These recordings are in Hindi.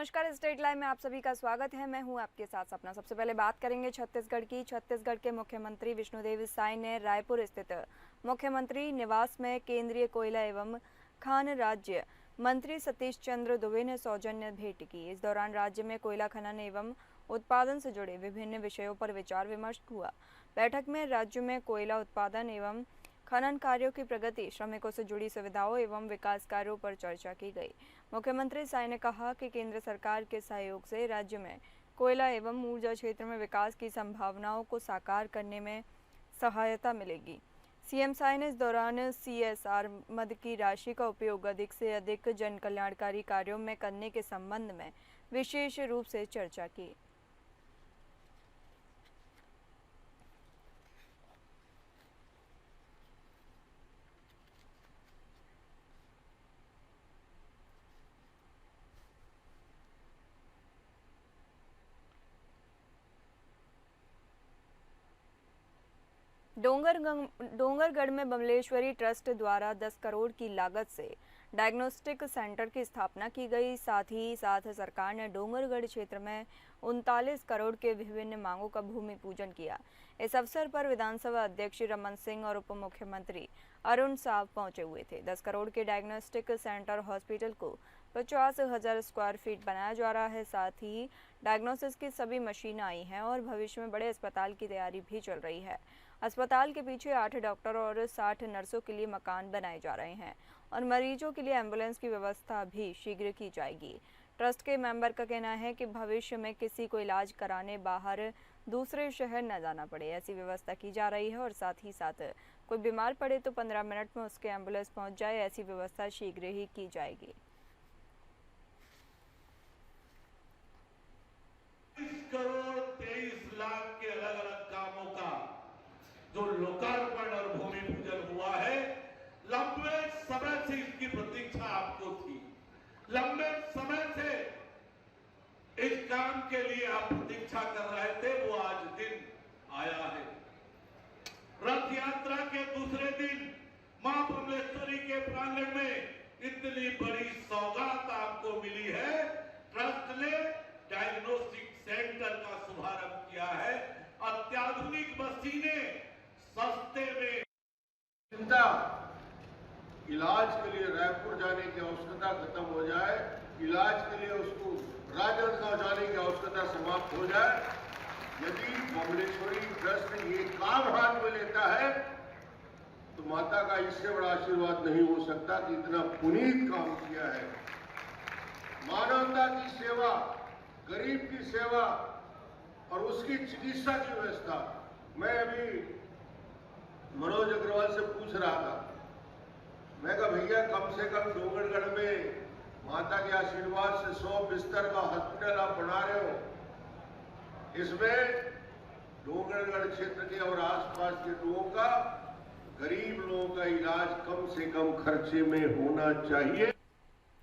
नमस्कार, स्टेट लाइव में आप सभी का स्वागत है। मैं हूं आपके साथ सपना। सबसे पहले बात करेंगे छत्तीसगढ़ की। छत्तीसगढ़ के मुख्यमंत्री विष्णुदेव साय ने रायपुर स्थित मुख्यमंत्री निवास में केंद्रीय कोयला एवं खान राज्य मंत्री सतीश चंद्र दुबे ने सौजन्य भेंट की। इस दौरान राज्य में कोयला खनन एवं उत्पादन से जुड़े विभिन्न विषयों पर विचार विमर्श हुआ। बैठक में राज्य में कोयला उत्पादन एवं खनन कार्यों की प्रगति, श्रमिकों से जुड़ी सुविधाओं एवं विकास कार्यों पर चर्चा की गई। मुख्यमंत्री साय ने कहा कि केंद्र सरकार के सहयोग से राज्य में कोयला एवं ऊर्जा क्षेत्र में विकास की संभावनाओं को साकार करने में सहायता मिलेगी। सीएम साय ने इस दौरान सीएसआर मद की राशि का उपयोग अधिक से अधिक जन कल्याणकारी कार्यों में करने के संबंध में विशेष रूप से चर्चा की। डोंगरगढ़ में बमलेश्वरी ट्रस्ट द्वारा 10 करोड़ की लागत से डायग्नोस्टिक सेंटर की स्थापना की गई। साथ ही साथ सरकार ने डोंगरगढ़ क्षेत्र में 39 करोड़ के विभिन्न मांगों का भूमि पूजन किया। इस अवसर पर विधानसभा अध्यक्ष रमन सिंह और उप मुख्यमंत्री अरुण साव पहुंचे हुए थे। 10 करोड़ के डायग्नोस्टिक सेंटर हॉस्पिटल को 50,000 स्क्वायर फीट बनाया जा रहा है। साथ ही डायग्नोसिस की सभी मशीन आई हैं और भविष्य में बड़े अस्पताल की तैयारी भी चल रही है। अस्पताल के पीछे 8 डॉक्टर और 60 नर्सों के लिए मकान बनाए जा रहे हैं और मरीजों के लिए एम्बुलेंस की व्यवस्था भी शीघ्र की जाएगी। ट्रस्ट के मेंबर का कहना है कि भविष्य में किसी को इलाज कराने बाहर दूसरे शहर न जाना पड़े, ऐसी व्यवस्था की जा रही है और साथ ही साथ कोई बीमार पड़े तो 15 मिनट में उसके एम्बुलेंस पहुंच जाए, ऐसी व्यवस्था शीघ्र ही की जाएगी। 30 करोड़ 23 लाख के अलग अलग कामों का जो लोकार्पण और भूमि पूजन हुआ है, लंबे समय से इसकी प्रतीक्षा आपको थी। लंबे समय से इस काम के लिए आप प्रतीक्षा कर रहे थे, वो आज दिन आया है। रथ यात्रा के दूसरे दिन मां बमलेश्वरी के प्रांगण में इतनी बड़ी सौगात आपको मिली है। ट्रस्ट ने डायग्नोस्टिक सेंटर का शुभारंभ किया है। अत्याधुनिक मशीनें सस्ते में, चिंता इलाज के लिए रायपुर जाने की आवश्यकता खत्म हो जाए, इलाज के लिए उसको राजनांदगांव जाने की आवश्यकता समाप्त हो जाए। यदि बमलेश्वरी ट्रस्ट ये काम हाथ में लेता है तो माता का इससे बड़ा आशीर्वाद नहीं हो सकता कि इतना पुनीत काम किया है। मानवता की सेवा, गरीब की सेवा और उसकी चिकित्सा की व्यवस्था। मैं अभी मनोज अग्रवाल से पूछ रहा था, मैं कहा भैया कम से कम डोंगरगढ़ में माता के आशीर्वाद से 100 बिस्तर का हॉस्पिटल आप बना रहे हो, इसमें डोंगरगढ़ क्षेत्र के और आसपास के लोगों का, गरीब लोगों का इलाज कम से कम खर्चे में होना चाहिए।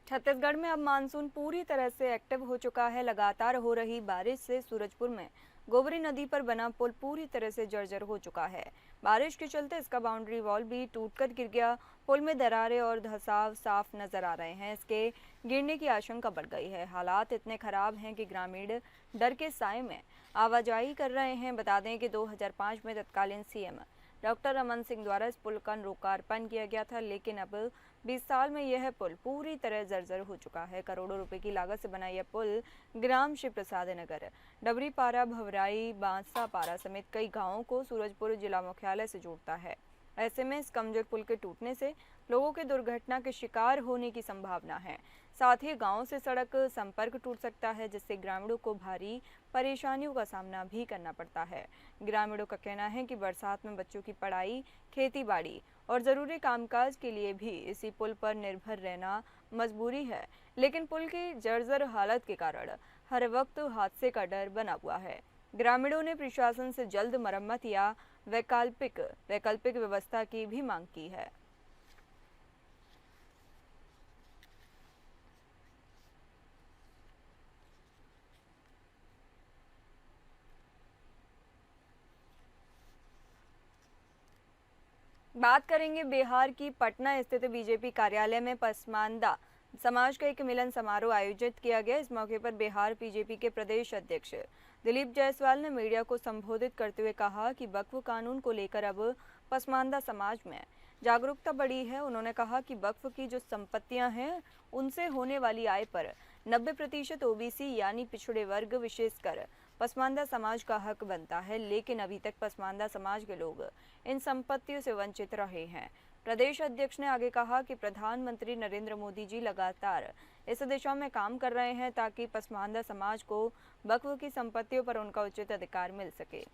छत्तीसगढ़ में अब मानसून पूरी तरह से एक्टिव हो चुका है। लगातार हो रही बारिश से सूरजपुर में गोबरी नदी पर बना पुल पूरी तरह से जर्जर हो चुका है। बारिश के चलते इसका बाउंड्री वॉल भी टूटकर गिर गया। पुल में दरारें और धंसाव साफ नजर आ रहे हैं। इसके गिरने की आशंका बढ़ गई है। हालात इतने खराब हैं कि ग्रामीण डर के साए में आवाजाही कर रहे हैं। बता दें कि 2005 में तत्कालीन सीएम डॉक्टर रमन सिंह द्वारा इस पुल का लोकार्पण किया गया था, लेकिन अब 20 साल में यह पुल पूरी तरह जर्जर हो चुका है। करोड़ों रुपए की लागत से बना यह पुल ग्राम शिव प्रसाद नगर, डबरीपारा, भवराई, बांसापारा समेत कई गांवों को सूरजपुर जिला मुख्यालय से जोड़ता है। ऐसे में इस कमजोर पुल के टूटने से लोगों के दुर्घटना के शिकार होने की संभावना है। साथ ही गांव से सड़क संपर्क टूट सकता है, जिससे ग्रामीणों को भारी परेशानियों का सामना भी करना पड़ता है। ग्रामीणों का कहना है कि बरसात में बच्चों की पढ़ाई, खेती-बाड़ी और जरूरी कामकाज के लिए भी इसी पुल पर निर्भर रहना मजबूरी है, लेकिन पुल की जर्जर हालत के कारण हर वक्त हादसे का डर बना हुआ है। ग्रामीणों ने प्रशासन से जल्द मरम्मत या वैकल्पिक व्यवस्था की भी मांग की है। बात करेंगे बिहार की। पटना स्थित बीजेपी कार्यालय में पसमानदा समाज का एक मिलन समारोह आयोजित किया गया। इस मौके पर बिहार बीजेपी के प्रदेश अध्यक्ष दिलीप जायसवाल ने मीडिया को संबोधित करते हुए कहा कि वक्फ कानून को लेकर अब पसमानदा समाज में जागरूकता बढ़ी है। उन्होंने कहा कि वक्फ की जो संपत्तियां हैं उनसे होने वाली आय पर 90% ओबीसी यानी पिछड़े वर्ग विशेषकर पसमानदा समाज का हक बनता है, लेकिन अभी तक पसमानदा समाज के लोग इन संपत्तियों से वंचित रहे हैं। प्रदेश अध्यक्ष ने आगे कहा कि प्रधानमंत्री नरेंद्र मोदी जी लगातार इस दिशा में काम कर रहे हैं ताकि पसमानदा समाज को वक्फ की संपत्तियों पर उनका उचित अधिकार मिल सके।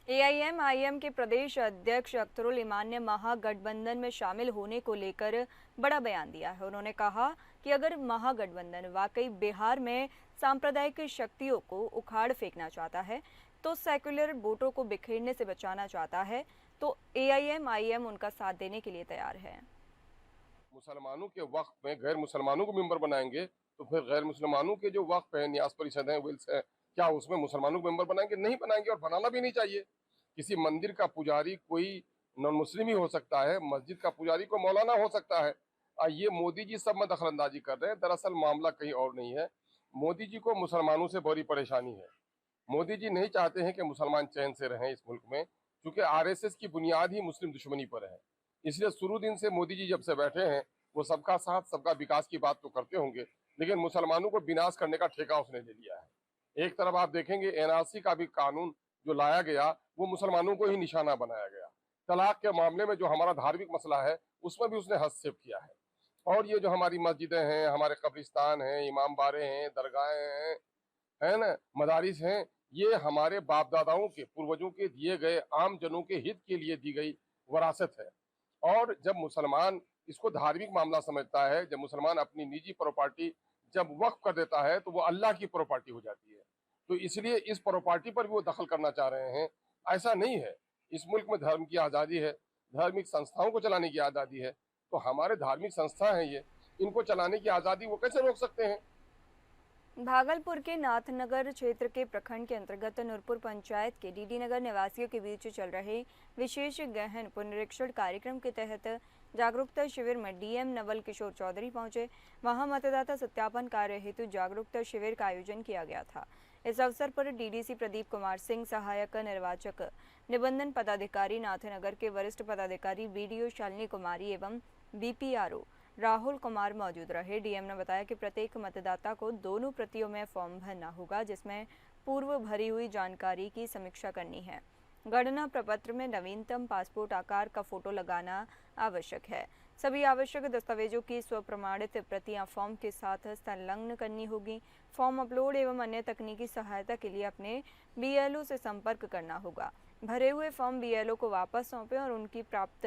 एआईएमआईएम के प्रदेश अध्यक्ष अख्तरुल ईमान ने महागठबंधन में शामिल होने को लेकर बड़ा बयान दिया है। उन्होंने कहा कि अगर महागठबंधन वाकई बिहार में सांप्रदायिक शक्तियों को उखाड़ फेंकना चाहता है, तो सेक्युलर वोटों को बिखेरने से बचाना चाहता है, तो एआईएमआईएम उनका साथ देने के लिए तैयार है। मुसलमानों के वक्फ में गैर मुसलमानों को मेंबर बनाएंगे तो फिर गैर मुसलमानों के जो वक्फ है, न्यास परिषद है, विल्स है, क्या उसमें मुसलमानों को मेंबर बनाएंगे? नहीं बनाएंगे और बनाना भी नहीं चाहिए। किसी मंदिर का पुजारी कोई नॉन मुस्लिम ही हो सकता है, मस्जिद का पुजारी को मौलाना हो सकता है। ये मोदी जी सब में दखलंदाजी कर रहे हैं। दरअसल मामला कहीं और नहीं है। मोदी जी को मुसलमानों से बड़ी परेशानी है। मोदी जी नहीं चाहते हैं कि मुसलमान चैन से रहें इस मुल्क में, क्योंकि आरएसएस की बुनियाद ही मुस्लिम दुश्मनी पर है। इसलिए शुरू दिन से मोदी जी जब से बैठे हैं, वो सबका साथ सबका विकास की बात तो करते होंगे, लेकिन मुसलमानों को विनाश करने का ठेका उसने ले लिया है। एक तरफ आप देखेंगे एनआरसी का भी कानून जो लाया गया वो मुसलमानों को ही निशाना बनाया गया। तलाक के मामले में जो हमारा धार्मिक मसला है उसमें भी उसने हस्तक्षेप किया है। और ये जो हमारी मस्जिदें हैं, हमारे कब्रिस्तान हैं, इमाम बारे हैं, दरगाहें हैं, है ना, मदारिस हैं, ये हमारे बाप दादाओं के पूर्वजों के दिए गए आम जनों के हित के लिए दी गई विरासत है। और जब मुसलमान इसको धार्मिक मामला समझता है, जब मुसलमान अपनी निजी प्रॉपर्टी जब वक्फ कर देता है तो वो अल्लाह की प्रॉपर्टी हो जाती है। तो इसलिए इस प्रॉपर्टी पर भी वो दखल करना चाह रहे हैं। ऐसा नहीं है। इस मुल्क में धर्म की आज़ादी है, धार्मिक संस्थाओं को चलाने की आज़ादी है। तो हमारे धार्मिक संस्था हैं ये, इनको चलाने की आज़ादी वो कैसे रोक सकते हैं? भागलपुर के नाथनगर क्षेत्र के प्रखंड के अंतर्गत नूरपुर पंचायत के डीडी नगर निवासियों के बीच चल रहे विशेष गहन पुनरीक्षण कार्यक्रम के तहत जागरूकता शिविर में डीएम नवल किशोर चौधरी पहुंचे। वहां मतदाता सत्यापन कार्य हेतु जागरूकता शिविर का आयोजन किया गया था। इस अवसर पर डीडीसी प्रदीप कुमार सिंह, सहायक निर्वाचक निबंधन पदाधिकारी नाथनगर के वरिष्ठ पदाधिकारी बीडीओ शालिनी कुमारी एवं बीपीआरओ राहुल कुमार मौजूद रहे। डीएम ने बताया कि प्रत्येक मतदाता को दोनों प्रतियों में फॉर्म भरना होगा, जिसमें पूर्व भरी हुई जानकारी की समीक्षा करनी है। गणना प्रपत्र में नवीनतम पासपोर्ट आकार का फोटो लगाना आवश्यक है। सभी आवश्यक दस्तावेजों की स्वप्रमाणित प्रतियां फॉर्म के साथ संलग्न करनी होगी। फॉर्म अपलोड एवं अन्य तकनीकी सहायता के लिए अपने बीएलओ से संपर्क करना होगा। भरे हुए फॉर्म बीएलओ को वापस सौंपें और उनकी प्राप्त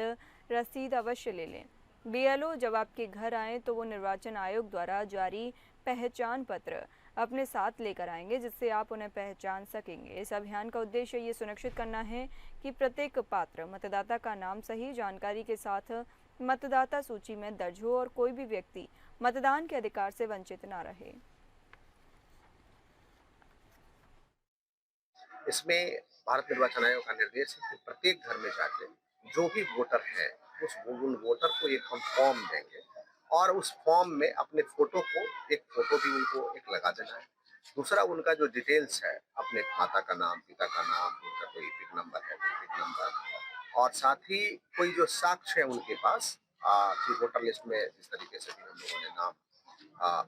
रसीद अवश्य ले लें। बीएलओ जब आपके घर आए तो वो निर्वाचन आयोग द्वारा जारी पहचान पत्र अपने साथ लेकर आएंगे, जिससे आप उन्हें पहचान सकेंगे। इस अभियान का उद्देश्य ये सुनिश्चित करना है कि प्रत्येक पात्र मतदाता का नाम सही जानकारी के साथ मतदाता सूची में दर्ज हो और कोई भी व्यक्ति मतदान के अधिकार से वंचित न रहे। इसमें भारत निर्वाचन आयोग का निर्देश है कि प्रत्येक घर में जाके जो भी वोटर है उन वोटर को एक हम फॉर्म देंगे और उस फॉर्म में अपने फोटो को एक फोटो भी उनको एक लगा देना है। दूसरा, उनका जो डिटेल्स है, अपने माता का नाम, पिता का नाम, उनका कोई पिक नंबर है, पिक नंबर, और साथ ही कोई जो साक्ष्य है उनके पास कि वोटर लिस्ट में जिस तरीके से भी हम लोगों ने नाम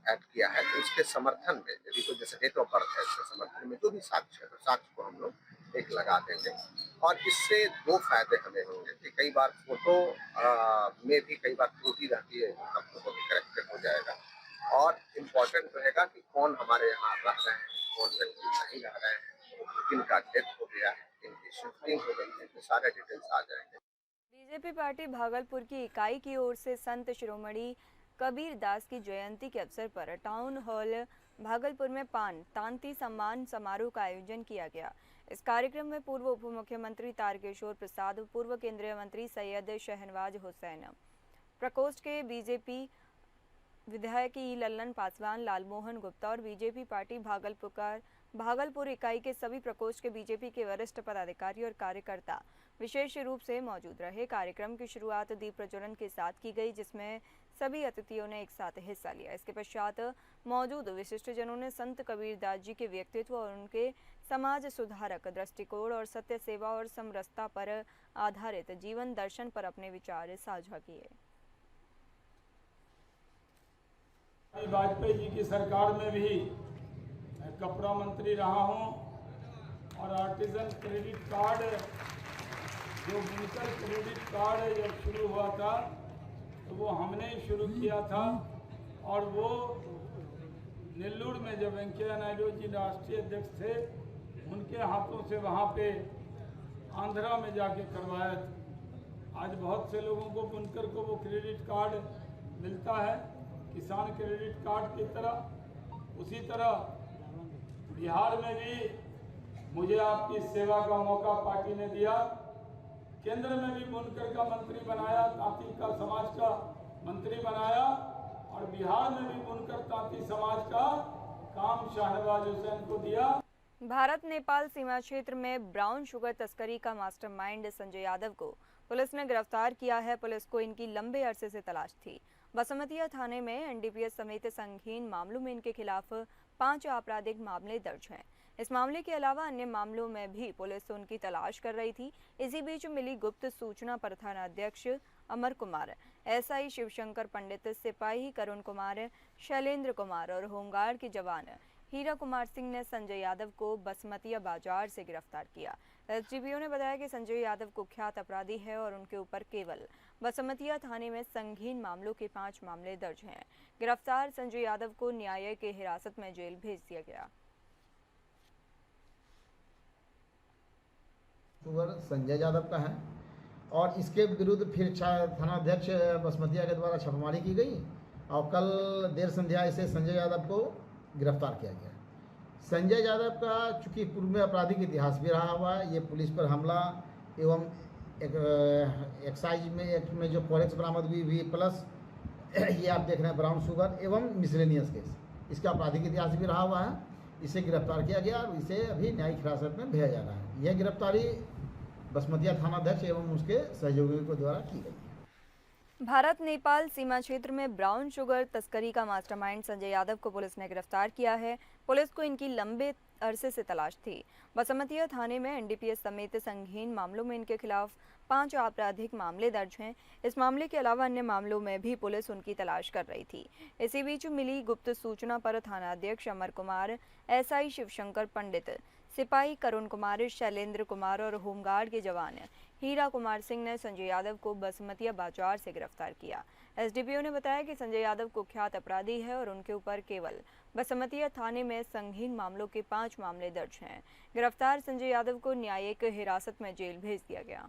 ऐड किया है, तो उसके समर्थन में यदि कोई जैसे डेट ऑफ बर्थ है, इसके समर्थन में जो भी साक्ष्य है, तो साक्ष्य को हम लोग एक लगा देंगे। और इससे दो फायदे हमें होंगे कि कई बार फोटो में भी कई बार त्रुटि रहती है, उनका फोटो भी करेक्टेड हो जाएगा। और इम्पोर्टेंट रहेगा कि कौन हमारे यहाँ रह रहे हैं, कौन व्यक्ति नहीं रह रहे हैं, किनका डेथ हो गया है, किनकी शिफ्टिंग हो गई है, तो सारे डिटेल्स आ जाएंगे। बीजेपी पार्टी भागलपुर की इकाई की ओर से संत शिरोमणि कबीर दास की जयंती के अवसर पर टाउन हॉल भागलपुर में पान तांती सम्मान समारोह का आयोजन किया गया। इस कार्यक्रम में पूर्व उप मुख्यमंत्री तारकिशोर प्रसाद, पूर्व केंद्रीय मंत्री सैयद शहनवाज हुसैन, प्रकोष्ठ के बीजेपी विधायक ई लल्लन पासवान, लालमोहन गुप्ता और बीजेपी पार्टी भागलपुर इकाई के सभी प्रकोष्ठ के बीजेपी के वरिष्ठ पदाधिकारी और कार्यकर्ता विशेष रूप से मौजूद रहे। कार्यक्रम की शुरुआत दीप प्रज्वलन के साथ की गई, जिसमें सभी अतिथियों ने एक साथ हिस्सा लिया। इसके पश्चात मौजूद विशिष्टजनों ने संत कबीरदास जी के व्यक्तित्व और उनके समाज सुधारक दृष्टिकोण और सत्य सेवा और समरसता पर आधारित जीवन दर्शन पर अपने विचार साझा किए। वाजपेयी जी की सरकार में भी मैं कपड़ा मंत्री रहा हूं और आर्टिजन क्रेडिट कार्ड, जो बुनकर क्रेडिट कार्ड जब शुरू हुआ था तो वो हमने शुरू किया था और वो नेल्लूर में जब वेंकैया नायडू जी राष्ट्रीय अध्यक्ष थे उनके हाथों से वहाँ पे आंध्रा में जाके करवाया था। आज बहुत से लोगों को बुनकर को वो क्रेडिट कार्ड मिलता है किसान क्रेडिट कार्ड की तरह। उसी तरह बिहार में भी मुझे आपकी सेवा का मौका पार्टी ने दिया। केंद्र में भी बुनकर का मंत्री बनाया, तांती का समाज का मंत्री बनाया और बिहार में भी बुनकर तांती समाज का काम शहनवाज हुसैन को दिया। भारत नेपाल सीमा क्षेत्र में ब्राउन शुगर तस्करी का मास्टरमाइंड संजय यादव को पुलिस ने गिरफ्तार किया है। पुलिस को इनकी लंबे अरसे से तलाश थी। बसमतिया थाने में एनडीपीएस समेत संगीन मामलों में इनके खिलाफ 5 आपराधिक मामले दर्ज हैं। इस मामले के अलावा अन्य मामलों में भी पुलिस उनकी तलाश कर रही थी। इसी बीच मिली गुप्त सूचना पर थानाध्यक्ष अमर कुमार, एसआई शिवशंकर पंडित, सिपाही करुण कुमार, शैलेंद्र कुमार और होमगार्ड के जवान हीरा कुमार सिंह ने संजय यादव को बसमतिया बाजार से गिरफ्तार किया। एसडीपीओ ने बताया कि संजय यादव कुख्यात अपराधी है और उनके ऊपर केवल बसमतिया थाने में संगीन मामलों के 5 मामले दर्ज हैं। गिरफ्तार संजय यादव को न्यायिक हिरासत में जेल भेज दिया गया। संजय यादव का है और इसके विरुद्ध फिर थानाध्यक्ष बसमतिया के द्वारा छापेमारी की गई और कल देर संध्या इसे संजय यादव को गिरफ्तार किया गया। संजय यादव का चूंकि पूर्व में आपराधिक इतिहास भी रहा हुआ है, ये पुलिस पर हमला एवं एक्साइज में एक्ट में जो फॉरेक्स बरामद हुई प्लस ये आप देख रहे हैं ब्राउन शुगर एवं मिसलेनियस केस, इसका आपराधिक इतिहास भी रहा हुआ है। इसे गिरफ्तार किया गया और इसे अभी न्यायिक हिरासत में भेजा जा रहा है। यह गिरफ्तारी बसमतिया थानाध्यक्ष एवं उसके सहयोगियों के द्वारा की गई। भारत नेपाल सीमा क्षेत्र में ब्राउन शुगर तस्करी का मास्टरमाइंड संजय यादव को पुलिस ने गिरफ्तार किया है। पुलिस को इनकी लंबे अरसे से तलाश थी। बसमतिया थाने में एनडीपीएस समेत संगीन मामलों में इनके खिलाफ 5 आपराधिक मामले दर्ज हैं। इस मामले के अलावा अन्य मामलों में भी पुलिस उनकी तलाश कर रही थी। इसी बीच मिली गुप्त सूचना पर थानाध्यक्ष अमर कुमार, एसआई शिवशंकर पंडित, सिपाही करुण कुमार, शैलेंद्र कुमार और होमगार्ड के जवान हीरा कुमार सिंह ने संजय यादव को बसमतिया बाजार से गिरफ्तार किया। एसडीपीओ ने बताया कि संजय यादव कुख्यात अपराधी है और उनके ऊपर केवल बसमतिया थाने में संगीन मामलों के 5 मामले दर्ज हैं। गिरफ्तार संजय यादव को न्यायिक हिरासत में जेल भेज दिया गया।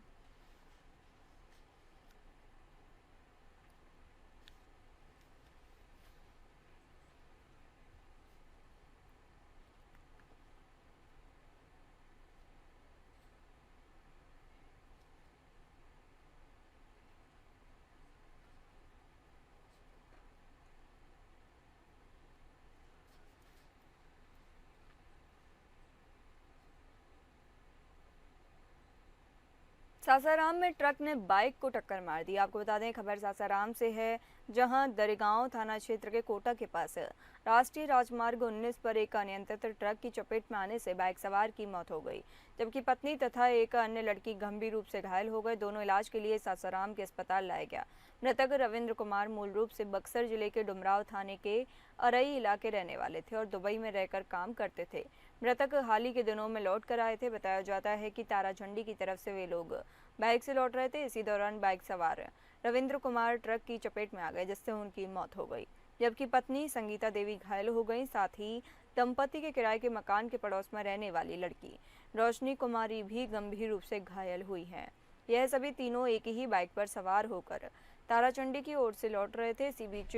सासाराम में ट्रक ने बाइक को टक्कर मार दी। आपको बता दें, खबर सासाराम से है, जहां दरगांव थाना क्षेत्र के कोटा के पास राष्ट्रीय राजमार्ग 19 पर एक अनियंत्रित ट्रक की चपेट में आने से बाइक सवार की मौत हो गई, जबकि पत्नी तथा एक अन्य लड़की गंभीर रूप से घायल हो गए। दोनों इलाज के लिए सासाराम के अस्पताल लाया गया। मृतक रविंद्र कुमार मूल रूप से बक्सर जिले के डुमराव थाने के अरई इलाके रहने वाले थे और दुबई में रहकर काम करते थे। मृतक हाल ही के दिनों में लौट कर आए थे। बताया जाता है कि ताराचंडी की तरफ से वे लोग बाइक से लौट रहे थे। इसी दौरान बाइक सवार रविंद्र कुमार ट्रक की चपेट में आ गए, जिससे उनकी मौत हो गई, जबकि पत्नी संगीता देवी घायल हो गई। साथ ही दंपति के किराए के मकान के पड़ोस में रहने वाली लड़की रोशनी कुमारी भी गंभीर रूप से घायल हुई है। यह सभी तीनों एक ही बाइक पर सवार होकर ताराचंडी की ओर से लौट रहे थे। इसी बीच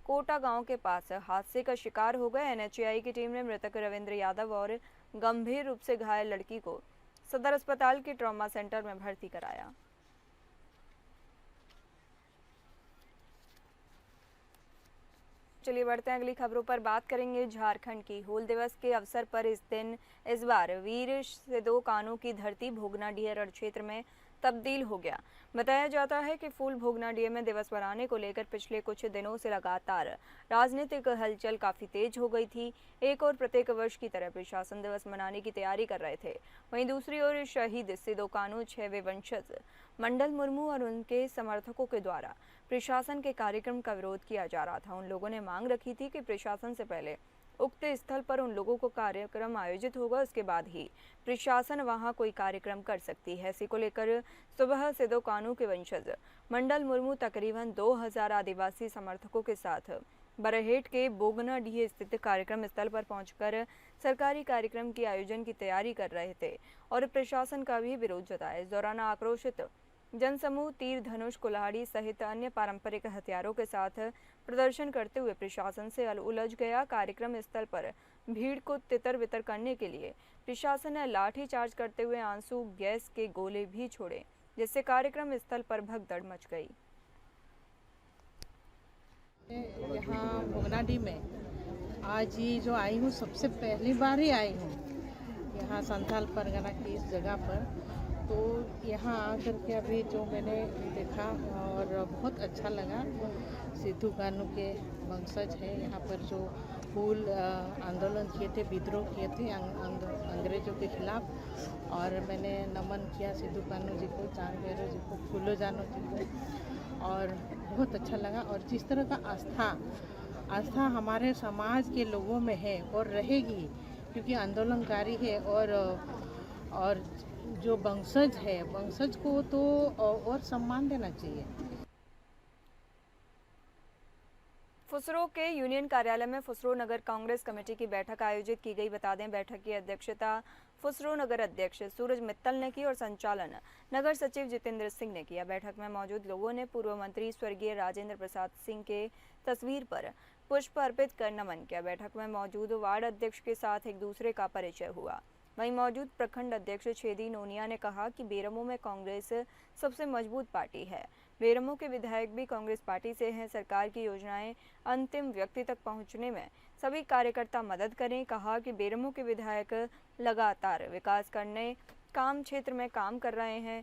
कोटा गांव के पास हादसे का शिकार हो गए। एनएचएआई की टीम ने मृतक रविंद्र यादव और गंभीर रूप से घायल लड़की को सदर अस्पताल के ट्रॉमा सेंटर में भर्ती कराया। चलिए बढ़ते हैं अगली खबरों पर। बात करेंगे झारखंड की। हूल दिवस के अवसर पर इस बार वीर सिदो कान्हू की धरती भोगनाडीह रण क्षेत्र में तब्दील हो गया। बताया जाता है कि फूल भोगनाडीह में दिवस मनाने को लेकर पिछले कुछ दिनों से लगातार राजनीतिक हलचल काफी तेज हो गई थी। एक और प्रत्येक वर्ष की तरह प्रशासन दिवस मनाने की तैयारी कर रहे थे, वहीं दूसरी ओर शहीद सिदो कान्हू 6वें वंशज मंडल मुर्मू और उनके समर्थकों के द्वारा प्रशासन के कार्यक्रम का विरोध किया जा रहा था। उन लोगों ने मांग रखी थी कि प्रशासन से पहले उक्त स्थल पर उन लोगों को कार्यक्रम आयोजित होगा, उसके बाद ही प्रशासन वहां कोई कार्यक्रम कर सकती है। इसी को लेकर सुबह सिदो कान्हू के वंशज मंडल मुर्मू तकरीबन 2000 आदिवासी समर्थकों के साथ बरहेट के बोगनाडीह स्थित कार्यक्रम स्थल पर पहुंचकर सरकारी कार्यक्रम के आयोजन की तैयारी कर रहे थे और प्रशासन का भी विरोध जताया। इस दौरान आक्रोशित जनसमूह तीर धनुष कुल्हाड़ी सहित अन्य पारंपरिक हथियारों के साथ प्रदर्शन करते हुए प्रशासन से उलझ गया। कार्यक्रम स्थल पर भीड़ को तितर बितर करने के लिए प्रशासन ने लाठी चार्ज करते हुए आंसू गैस के गोले भी छोड़े, जिससे कार्यक्रम स्थल पर भगदड़ मच गई। यहाँ बोगनाडीह में आज ही जो आई हूँ, सबसे पहली बार ही आई हूँ यहाँ संथाल परगना की इस जगह पर। तो यहाँ आकर के अभी जो मैंने देखा और बहुत अच्छा लगा। सिदो कान्हू के वंशज है यहाँ पर जो फूल आंदोलन किए थे, विद्रोह किए थे अंग्रेजों के खिलाफ, और मैंने नमन किया सिदो कान्हू जी को, चांद भैरव जी को, फूलो जानो जी को, और बहुत अच्छा लगा। और जिस तरह का आस्था हमारे समाज के लोगों में है और रहेगी, क्योंकि आंदोलनकारी है, और जो वंशज है, वंशज को तो और सम्मान देना चाहिए। फुसरो के यूनियन कार्यालय में फुसरो नगर कांग्रेस कमेटी की बैठक आयोजित की गई। बता दें, बैठक की अध्यक्षता फुसरो नगर अध्यक्ष सूरज मित्तल ने की और संचालन नगर सचिव जितेंद्र सिंह ने किया। बैठक में मौजूद लोगों ने पूर्व मंत्री स्वर्गीय राजेंद्र प्रसाद सिंह के तस्वीर पर पुष्प अर्पित कर नमन किया। बैठक में मौजूद वार्ड अध्यक्ष के साथ एक दूसरे का परिचय हुआ। वहीं मौजूद प्रखंड अध्यक्ष छेदी नोनिया ने कहा कि बेरमो में कांग्रेस सबसे मजबूत पार्टी है। बेरमो के विधायक भी कांग्रेस पार्टी से हैं। सरकार की योजनाएं अंतिम व्यक्ति तक पहुंचने में सभी कार्यकर्ता मदद करें। कहा कि बेरमो के विधायक लगातार विकास करने काम क्षेत्र में काम कर रहे हैं।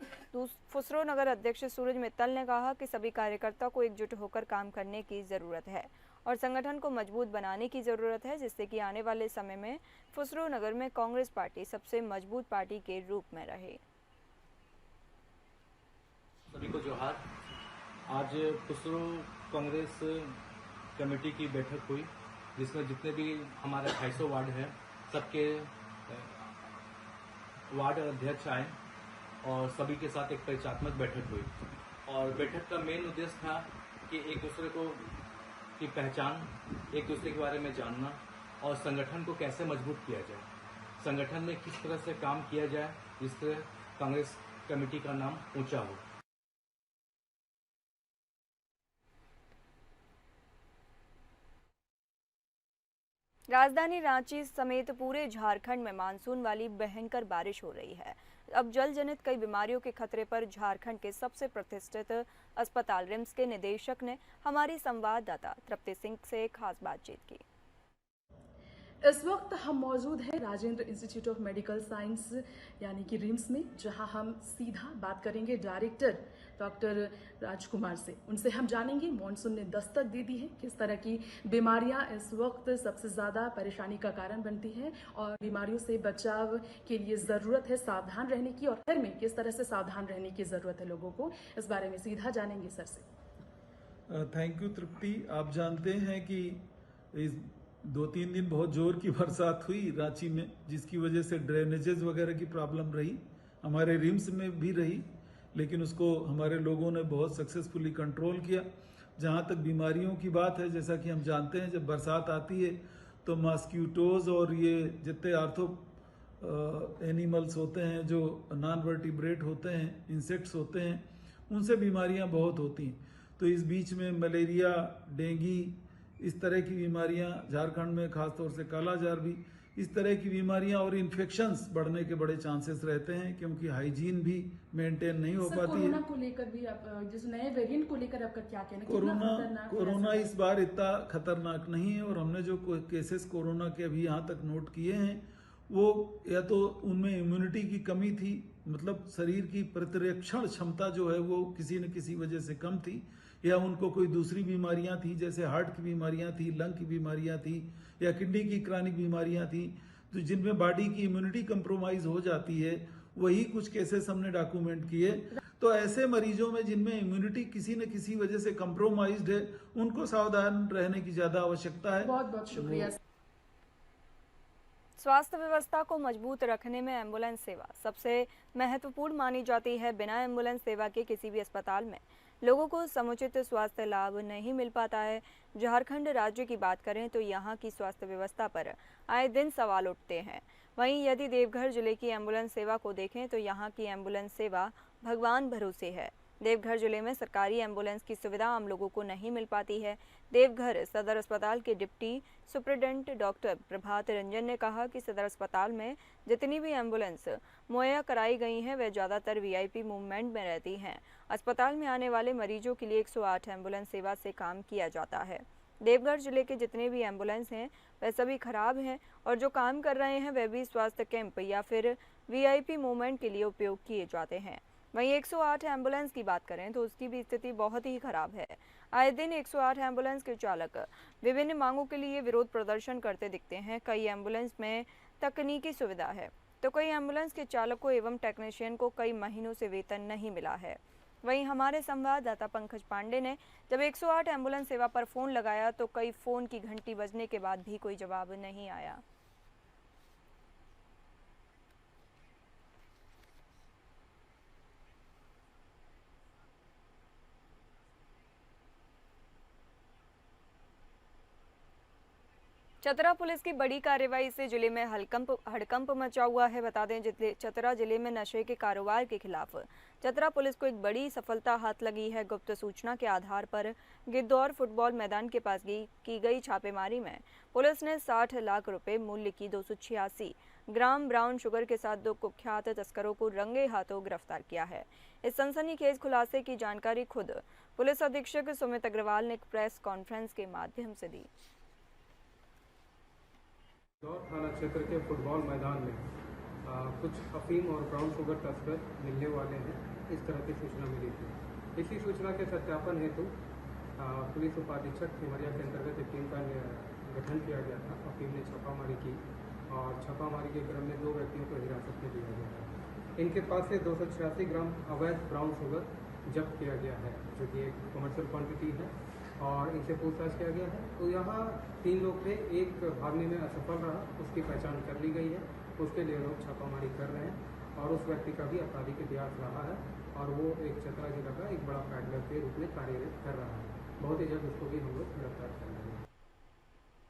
फुसरो नगर अध्यक्ष सूरज मित्तल ने कहा कि सभी कार्यकर्ता को एकजुट होकर काम करने की जरूरत है और संगठन को मजबूत बनाने की जरूरत है, जिससे कि आने वाले समय में फुसरो नगर में कांग्रेस पार्टी सबसे मजबूत पार्टी के रूप में रहे। सभी को जोहार। आज फुसरो कांग्रेस कमेटी की बैठक हुई, जिसमें जितने भी हमारे 250 वार्ड हैं, सबके वार्ड अध्यक्ष आए और सभी के साथ एक परिचयात्मक बैठक हुई। और बैठक का मेन उद्देश्य था कि एक दूसरे को की पहचान, एक दूसरे के बारे में जानना और संगठन को कैसे मजबूत किया जाए, संगठन में किस तरह से काम किया जाए जिससे कांग्रेस कमेटी का नाम ऊंचा हो। राजधानी रांची समेत पूरे झारखंड में मानसून वाली भयंकर बारिश हो रही है। अब जल जनित कई बीमारियों के खतरे पर झारखंड के सबसे प्रतिष्ठित अस्पताल रिम्स के निदेशक ने हमारी संवाददाता तृप्ति सिंह से खास बातचीत की। इस वक्त हम मौजूद हैं Rajendra institute of medical science यानी कि रिम्स में, जहां हम सीधा बात करेंगे डायरेक्टर डॉक्टर राजकुमार से। उनसे हम जानेंगे मॉनसून ने दस्तक दे दी है, किस तरह की बीमारियां इस वक्त सबसे ज़्यादा परेशानी का कारण बनती हैं और बीमारियों से बचाव के लिए ज़रूरत है सावधान रहने की, और घर में किस तरह से सावधान रहने की ज़रूरत है लोगों को। इस बारे में सीधा जानेंगे सर से। थैंक यू तृप्ति। आप जानते हैं कि इस 2-3 दिन बहुत जोर की बरसात हुई रांची में, जिसकी वजह से ड्रेनेजेस वगैरह की प्रॉब्लम रही, हमारे रिम्स में भी रही, लेकिन उसको हमारे लोगों ने बहुत सक्सेसफुली कंट्रोल किया। जहाँ तक बीमारियों की बात है, जैसा कि हम जानते हैं जब बरसात आती है तो मॉस्किटोज और ये जितने आर्थो एनिमल्स होते हैं जो नॉन वर्टिब्रेट होते हैं, इंसेक्ट्स होते हैं, उनसे बीमारियाँ बहुत होती हैं। तो इस बीच में मलेरिया, डेंगू, इस तरह की बीमारियां झारखंड में खासतौर से कालाजार भी, इस तरह की बीमारियां और इन्फेक्शंस बढ़ने के बड़े चांसेस रहते हैं, क्योंकि हाइजीन भी मेंटेन नहीं हो पाती कोरोना है। को लेकर भी आप जिस नए वेरिएंट को लेकर आपका क्या कहना है? कितना खतरनाक है कोरोना ऐसा? इस बार इतना खतरनाक नहीं है, और हमने जो केसेस कोरोना के अभी यहाँ तक नोट किए हैं वो या तो उनमें इम्यूनिटी की कमी थी, मतलब शरीर की प्रतिरक्षण क्षमता जो है वो किसी न किसी वजह से कम थी, या उनको कोई दूसरी बीमारियां थी, जैसे हार्ट की बीमारियां थी, लंग की बीमारियां थी, या किडनी की क्रॉनिक बीमारियां थी, तो जिनमें बॉडी की इम्यूनिटी कंप्रोमाइज हो जाती है, वही कुछ केसेस हमने डॉक्यूमेंट किए। तो ऐसे मरीजों में जिनमें इम्यूनिटी किसी न किसी वजह से कंप्रोमाइज्ड है, उनको सावधान रहने की ज्यादा आवश्यकता है। बहुत बहुत शुक्रिया। स्वास्थ्य व्यवस्था को मजबूत रखने में एम्बुलेंस सेवा सबसे महत्वपूर्ण मानी जाती है। बिना एम्बुलेंस सेवा के किसी भी अस्पताल में लोगों को समुचित स्वास्थ्य लाभ नहीं मिल पाता है। झारखंड राज्य की बात करें तो यहाँ की स्वास्थ्य व्यवस्था पर आए दिन सवाल उठते हैं। वहीं यदि देवघर जिले की एम्बुलेंस सेवा को देखें तो यहाँ की एम्बुलेंस सेवा भगवान भरोसे है। देवघर जिले में सरकारी एम्बुलेंस की सुविधा आम लोगों को नहीं मिल पाती है। देवघर सदर अस्पताल के deputy superintendent doctor Prabhat Ranjan ने कहा कि सदर अस्पताल में जितनी भी एम्बुलेंस मुहैया कराई गई हैं वे ज़्यादातर वीआईपी मूवमेंट में रहती हैं। अस्पताल में आने वाले मरीजों के लिए 108 एम्बुलेंस सेवा से काम किया जाता है। देवघर जिले के जितने भी एम्बुलेंस हैं वे सभी खराब हैं और जो काम कर रहे हैं वे भी स्वास्थ्य कैंप या फिर वीआईपी मूवमेंट के लिए उपयोग किए जाते हैं। वहीं 108 एम्बुलेंस की बात करें तो उसकी भी स्थिति बहुत ही खराब है। आए दिन 108 एम्बुलेंस के चालक विभिन्न मांगों के लिए विरोध प्रदर्शन करते दिखते हैं। कई एम्बुलेंस में तकनीकी सुविधा है तो कई एम्बुलेंस के चालकों एवं टेक्नीशियन को कई महीनों से वेतन नहीं मिला है। वहीं हमारे संवाददाता पंकज पांडे ने जब 108 एम्बुलेंस सेवा पर फोन लगाया तो कई फोन की घंटी बजने के बाद भी कोई जवाब नहीं आया। चतरा पुलिस की बड़ी कार्रवाई से जिले में हड़कंप मचा हुआ है। बता दें चतरा जिले में नशे के कारोबार के खिलाफ चतरा पुलिस को एक बड़ी सफलता हाथ लगी है। गुप्त सूचना के आधार पर गिद्धौर फुटबॉल मैदान के पास की गई छापेमारी में पुलिस ने 60 लाख रुपए मूल्य की 286 ग्राम ब्राउन शुगर के साथ 2 कुख्यात तस्करों को रंगे हाथों गिरफ्तार किया है। इस सनसनीखेज खुलासे की जानकारी खुद पुलिस अधीक्षक सुमित अग्रवाल ने एक प्रेस कॉन्फ्रेंस के माध्यम से दी। थाना क्षेत्र के फुटबॉल मैदान में कुछ अफीम और ब्राउन शुगर तस्कर मिलने वाले हैं, इस तरह की सूचना मिली थी। इसी सूचना के सत्यापन हेतु पुलिस उपाधीक्षक सिमरिया के अंतर्गत एक टीम का गठन किया गया था। अफीम ने छापामारी की और छापामारी के क्रम में 2 व्यक्तियों को हिरासत में लिया गया था। इनके पास से 286 ग्राम अवैध ब्राउन शुगर जब्त किया गया है, जो कि एक कमर्शियल क्वांटिटी है और इनसे पूछताछ किया गया है। तो यहाँ 3 लोग थे, एक भागने में असफल रहा, उसकी पहचान कर ली गई है। उसके लिए लोग छापामारी कर रहे हैं और उस व्यक्ति का भी आपराधिक इतिहास रहा है और वो एक चतरा जिला का एक बड़ा पैडलर के रूप में कार्यरत कर रहा है। बहुत ही जल्द उसको भी हम लोग गिरफ्तार कर रहे हैं।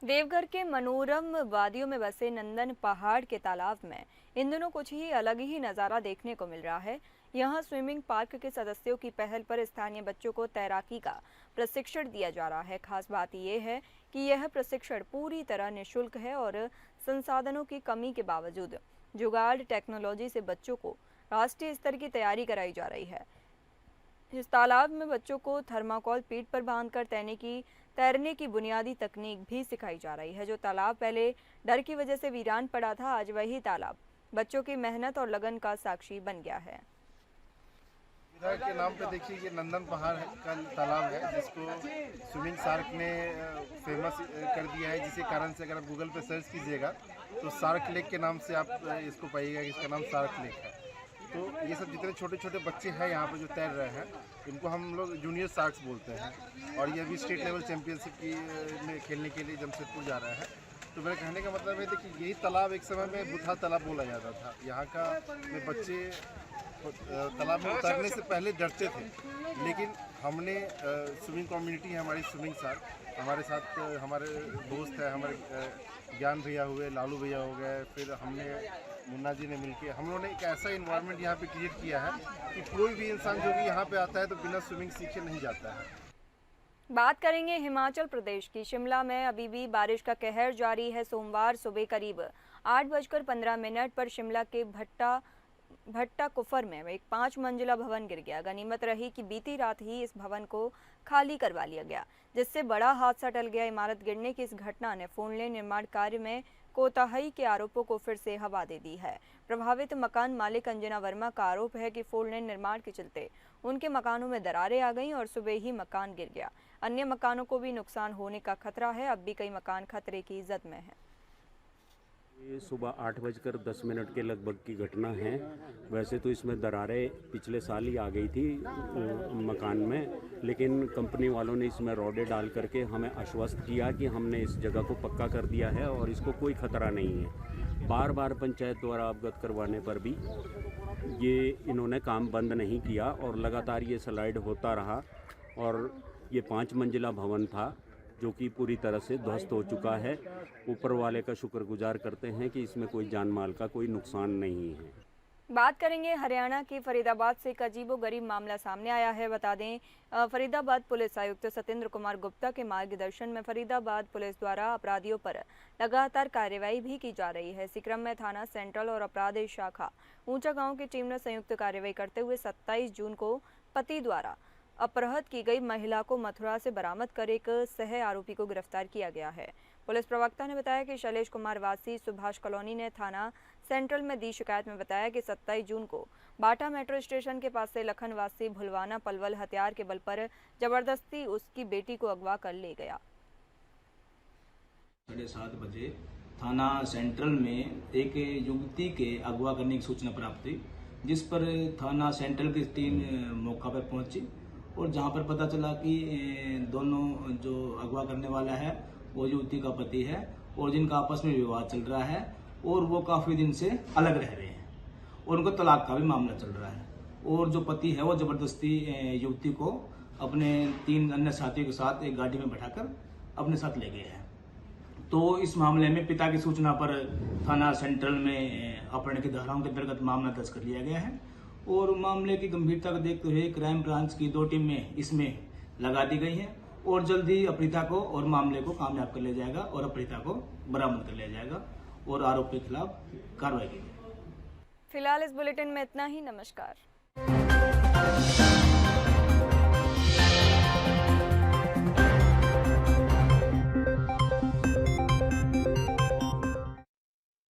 देवघर के मनोरम वादियों में बसे नंदन पहाड़ के तालाब में इन दिनों कुछ ही अलग ही नज़ारा देखने को मिल रहा है। यहाँ स्विमिंग पार्क के सदस्यों की पहल पर स्थानीय बच्चों को तैराकी का प्रशिक्षण दिया जा रहा है। खास बात यह है कि यह प्रशिक्षण पूरी तरह निःशुल्क है और संसाधनों की कमी के बावजूद जुगाड़ टेक्नोलॉजी से बच्चों को राष्ट्रीय स्तर की तैयारी कराई जा रही है। इस तालाब में बच्चों को थर्माकोल पीठ पर बांधकर तैरने की बुनियादी तकनीक भी सिखाई जा रही है। जो तालाब पहले डर की वजह से वीरान पड़ा था, आज वही तालाब बच्चों की मेहनत और लगन का साक्षी बन गया है। इधर के नाम पे देखिए ये नंदन पहाड़ का तालाब है, जिसको स्विमिंग शार्क ने फेमस कर दिया है, जिसके कारण से अगर आप गूगल पे सर्च कीजिएगा तो शार्क लेक के नाम से आप इसको पाइएगा कि इसका नाम शार्क लेक है। तो ये सब जितने छोटे छोटे बच्चे हैं यहाँ पे जो तैर रहे हैं, इनको हम लोग जूनियर शार्क्स बोलते हैं और ये अभी स्टेट लेवल चैंपियनशिप में खेलने के लिए जमशेदपुर जा रहा है। तो मेरे कहने का मतलब है देखिए यही तालाब एक समय में बुथा तालाब बोला जाता था। यहाँ का बच्चे तालाब में उतरने से पहले डरते थे, लेकिन हमने स्विमिंग कम्युनिटी है हमारी, स्विमिंग शार्क, हमारे साथ हमारे दोस्त हैं, हमारे ज्ञान भैया हुए, लालू भैया हो गए, फिर हमने मुन्ना जी ने मिलके हम लोगों ने एक ऐसा इन्वायरमेंट यहाँ पे क्रिएट किया है कि कोई भी इंसान जो भी यहाँ पे आता है तो बिना स्विमिंग सीखे नहीं जाता है। बात करेंगे हिमाचल प्रदेश की। शिमला में अभी भी बारिश का कहर जारी है। सोमवार सुबह करीब 8:15 पर शिमला के भट्टा कुफर में एक 5 मंजिला भवन गिर गया। गनीमत रही कि बीती रात ही इस भवन को खाली करवा लिया गया, जिससे बड़ा हादसा टल गया। इमारत गिरने की इस घटना ने फोनलेन निर्माण कार्य में कोताही के आरोपों को फिर से हवा दे दी है। प्रभावित मकान मालिक अंजना वर्मा का आरोप है कि फोरलेन निर्माण के चलते उनके मकानों में दरारें आ गईं और सुबह ही मकान गिर गया। अन्य मकानों को भी नुकसान होने का खतरा है। अब भी कई मकान खतरे की जद में हैं। ये सुबह 8:10 के लगभग की घटना है। वैसे तो इसमें दरारें पिछले साल ही आ गई थी मकान में, लेकिन कंपनी वालों ने इसमें रॉडें डाल करके हमें आश्वस्त किया कि हमने इस जगह को पक्का कर दिया है और इसको कोई खतरा नहीं है। बार बार पंचायत द्वारा अवगत करवाने पर भी ये इन्होंने काम बंद नहीं किया और लगातार ये स्लाइड होता रहा और ये 5 मंजिला भवन था जो कि पूरी तरह से ध्वस्त हो चुका है। ऊपर वाले का शुक्रगुजार करते हैं कि इसमें कोई जान माल का कोई नुकसान नहीं है। बात करेंगे हरियाणा के फरीदाबाद से। एक अजीबोगरीब मामला सामने आया है। बता दें, फरीदाबाद पुलिस आयुक्त सत्येंद्र कुमार गुप्ता के मार्गदर्शन में फरीदाबाद पुलिस द्वारा अपराधियों पर लगातार कार्रवाई भी की जा रही है। इसी क्रम में थाना सेंट्रल और अपराध शाखा ऊंचा गांव की टीम ने संयुक्त कार्रवाई करते हुए 27 जून को पति द्वारा अपहृत की गई महिला को मथुरा से बरामद कर एक सह आरोपी को गिरफ्तार किया गया है। पुलिस प्रवक्ता ने बताया कि शैलेश कुमार वासी सुभाष कॉलोनी ने थाना सेंट्रल में दी शिकायत में बताया कि 27 जून को बाटा मेट्रो स्टेशन के पास से लखन वासी भुलवाना पलवल हथियार के बल पर जबरदस्ती उसकी बेटी को अगवा कर ले गया। 7:30 बजे थाना सेंट्रल में एक युवती के अगवा करने की सूचना प्राप्त हुई, जिस पर थाना सेंट्रल की टीम मौका पर पहुंची और जहां पर पता चला कि दोनों जो अगवा करने वाला है वो युवती का पति है और जिनका आपस में विवाद चल रहा है और वो काफी दिन से अलग रह रहे हैं और उनको तलाक का भी मामला चल रहा है और जो पति है वो जबरदस्ती युवती को अपने 3 अन्य साथियों के साथ एक गाड़ी में बैठाकर अपने साथ ले गए हैं। तो इस मामले में पिता की सूचना पर थाना सेंट्रल में अपहरण की धाराओं के अंतर्गत मामला दर्ज कर लिया गया है और मामले की गंभीरता को देखते हुए क्राइम ब्रांच की 2 टीमें इसमें लगा दी गई हैं और जल्द ही अपहृता को और मामले को कामयाब कर लिया जाएगा और अपहृता को बरामद कर लिया जाएगा और आरोपी के खिलाफ कार्रवाई की जाएगी। फिलहाल इस बुलेटिन में इतना ही। नमस्कार।